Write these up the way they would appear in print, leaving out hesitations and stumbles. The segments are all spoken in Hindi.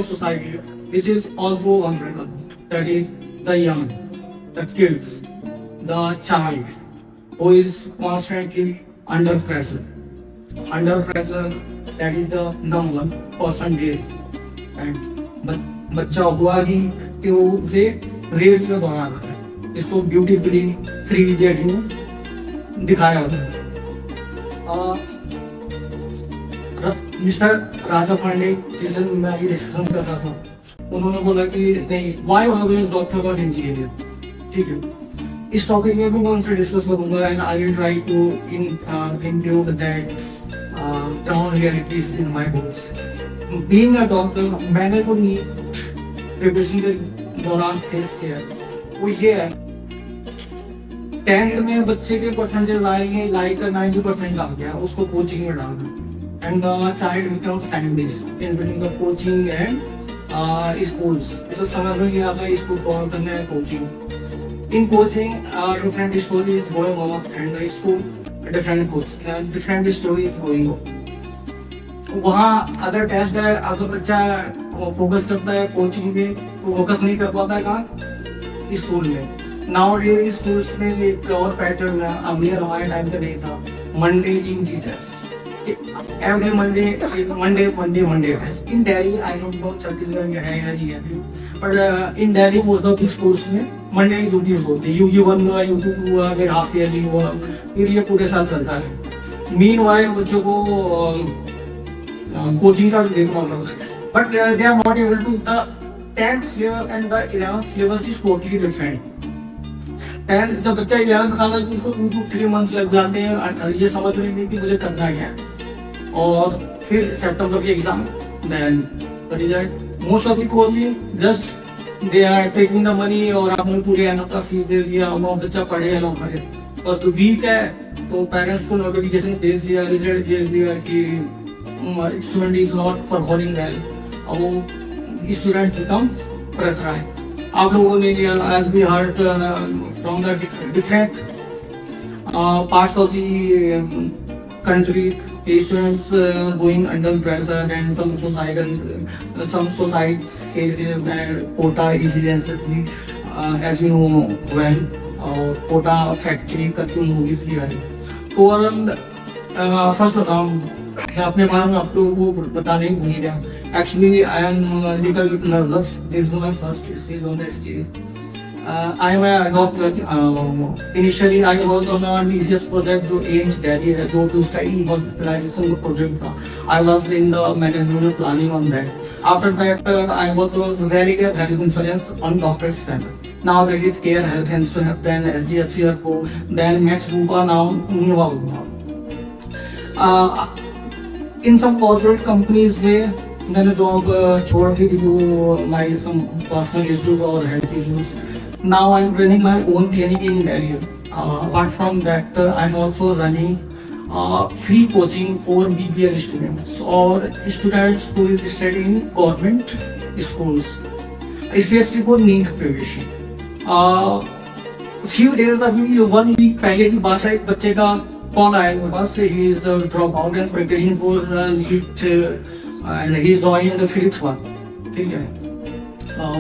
society which is also vulnerable. That is the young, the kids, the child who is constantly under pressure. Under pressure, that is the number percentage. And बच्चा हुआ कि वो उसे रेस में दौड़ा रहा है, इसको ब्यूटीफुली 3 इडियट में दिखाया होता है। मिस्टर राजा पांडे जिसे मैं अभी डिस्कशन कर रहा था, उन्होंने बोला कि नहीं, वाई ऑलवेज डॉक्टर और इंजीनियर। ठीक है, इस टॉपिक में भी मैं उनसे डिस्कस करूंगा and I will try to include that ground realities in my books. Being a doctor, मैंने तो नहीं प्रिपरेशन के दौरान फेस किया, वो ये है 10th में बच्चे के परसेंटेज आएंगे लाइक 90% आ गया, उसको कोचिंग में डाल दो and the child becomes sandwich in between the coaching and schools. तो समझ में नहीं आता स्कूल फॉलो करना है coaching. In coaching different stories going on and the school different stories going on. वहाँ अगर टेस्ट है, अगर बच्चा फोकस करता है कोचिंग पे, तो फोकस नहीं कर पाता है कहाँ, स्कूल में। नाउ स्कूल्स में एक और पैटर्न है, अभी हमारे टाइम पे नहीं था, Monday unity test, every Monday test. In Delhi I don't know Chhattisgarh में है या नहीं है, but in Delhi most of schools में मंडे ड्यूटीज होती है। U1 हुआ, U2 हुआ, फिर हाफ ईयरली हुआ, फिर ये पूरे साल चलता है। मीनवाइल बच्चों को कोचिंग का देखना पड़ता है, but they are not able to. The 10th syllabus and the 11th syllabus is totally different। 10th जब बच्चा 11th में आता है तो उसको 2 to 3 months लग जाते हैं ये समझने में कि मुझे करना क्या है, और फिर सितंबर की exam, then the result. Most of the coaching just they are taking the money और आपने पूरे एनम का फीस दे दिया, वो बच्चा पढ़े या ना पढ़े, बस तो वीक है तो पेरेंट्स को नोटिफिकेशन भेज दिया, रिजल्ट भेज दिया कि student is not performing well, और वो स्टूडेंट बिकम्स प्रेशराइज्ड। आप लोगों ने as we heard from the different parts of the country, students going under pressure and some societies cases and quota incidentally, as you know well, quota factory करके मूवीज की है। तो फर्स्ट मैं अपने बारे में आप लोगों को बताने भूल गया। Actually, I am a little bit nervous. This is my first stage on the stage. I am a doctor. Initially, I worked on a DCS project जो AIMS Delhi है, जो कि उसका e-hospitalization project था। I was in the management planning on that. After that, I worked on Radical Health Insurance on Doctor's Standard. Now that is Care Health Insurance, then SDFC Airco, then Max Bupa, now Niva Bupa. In some corporate companies में मैंने जॉब छोड़ दी थी, वो माय सम पर्सनल इश्यूज और health issues. Now I am running my own clinic in Delhi. Apart from that I am also running free coaching for BPL students और students who is studying in government schools, specially for NEET preparation. Few days अभी 1 वीक पहले की बात है, एक बच्चे का कॉल आया मेरे पास, he is drop out and preparing for NEET and he joined the physics one. ठीक है,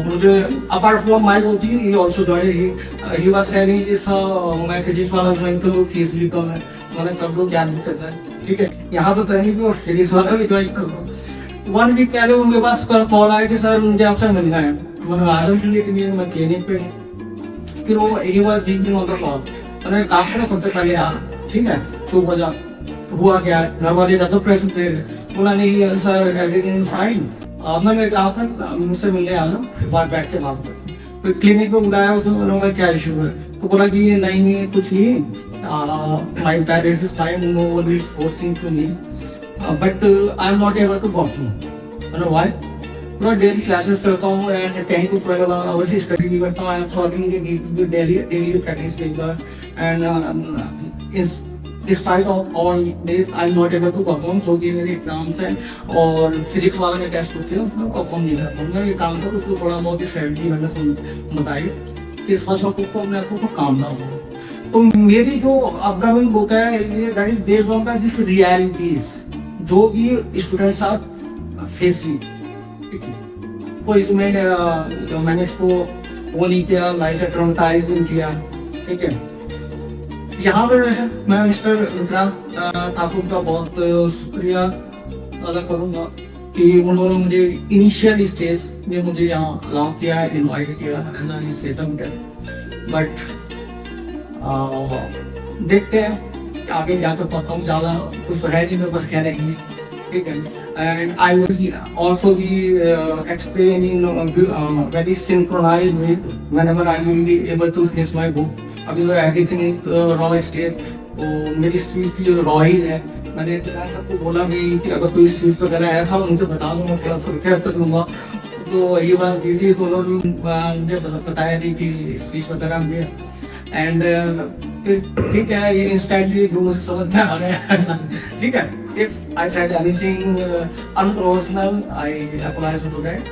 मुझे apart from my coaching he also joined, he was telling this मैं physics वाला join करूँ, फीस भी कम है, मैंने कर दो क्या दिक्कत है। ठीक है, यहाँ तो कहीं भी और physics वाला भी join करो। 1 वीक पहले उनके पास कॉल आया कि सर मुझे आपसे मिलना है, मैंने आ रहा लेकिन मैं क्लिनिक पे हूँ। फिर वो he was thinking on the call, मैंने कहा था सबसे पहले यार ठीक है चुप हो जा, हुआ क्या, घर वाले ज़्यादा प्रेशर दे रहे, बोला नहीं सर एवरीथिंग इज फाइन। मैंने कहा था मुझसे मिलने आना, फिर बाहर बैठ के बात करते। फिर क्लिनिक में बुलाया, उसने बोला क्या इशू है, तो बोला कि नहीं कुछ नहीं, my parents is fine, no one is forcing to me, but I am not able to perform. मैंने व्हाई, मैं डेली क्लासेस करता हूँ एंड 10 to 12 आवर्स स्टडी भी करता हूँ। I am solving daily practice paper and despite of all this I am not able to perform. जो कि मेरे एग्जाम्स हैं और फिजिक्स वाला में टेस्ट होते हैं उसमें परफॉर्म नहीं करता हूँ। मैं ये काम करूँ उसको थोड़ा बहुत ही स्ट्रेटजी मैंने बताई कि फर्स्ट ऑफ को अपने आप को काम ना हो। तो मेरी जो अपकमिंग बुक है ये that is based on the this realities जो भी स्टूडेंट्स आर फेसिंग। तो इसमें मैंने इसको वो नहीं किया, लाइक ट्रॉमेटाइज नहीं किया, ठीक है। यहाँ पे मैं मिस्टर विक्रांत ठाकुर का बहुत शुक्रिया अदा करूँगा कि उन्होंने मुझे इनिशियल स्टेज में मुझे यहाँ अलाउ किया है, इन्वाइट किया एज एन स्टेशन के। बट देखते हैं आगे जाकर पता हूँ, ज़्यादा कुछ तो है नहीं, मैं बस कह रही है, ठीक है। And I will also be explain in very synchronised way whenever I will be able to finish my book. अभी तो एवरीथिंग इज रॉ स्टेट, तो मेरी स्पीच भी रॉ ही है। मैंने सबको बोला भी कि अगर कोई स्पीच वगैरह आया था उनसे बता दूंगा, फिर आपको रिपेयर कर लूँगा। तो ये बात इसी तो उन्होंने मुझे बताया थी कि स्पीच वगैरह मुझे एंड ठीक है, ये इंस्टेंटली जो मुझे समझ में आ गया, ठीक है। If I said anything unprofessional I apologise to that.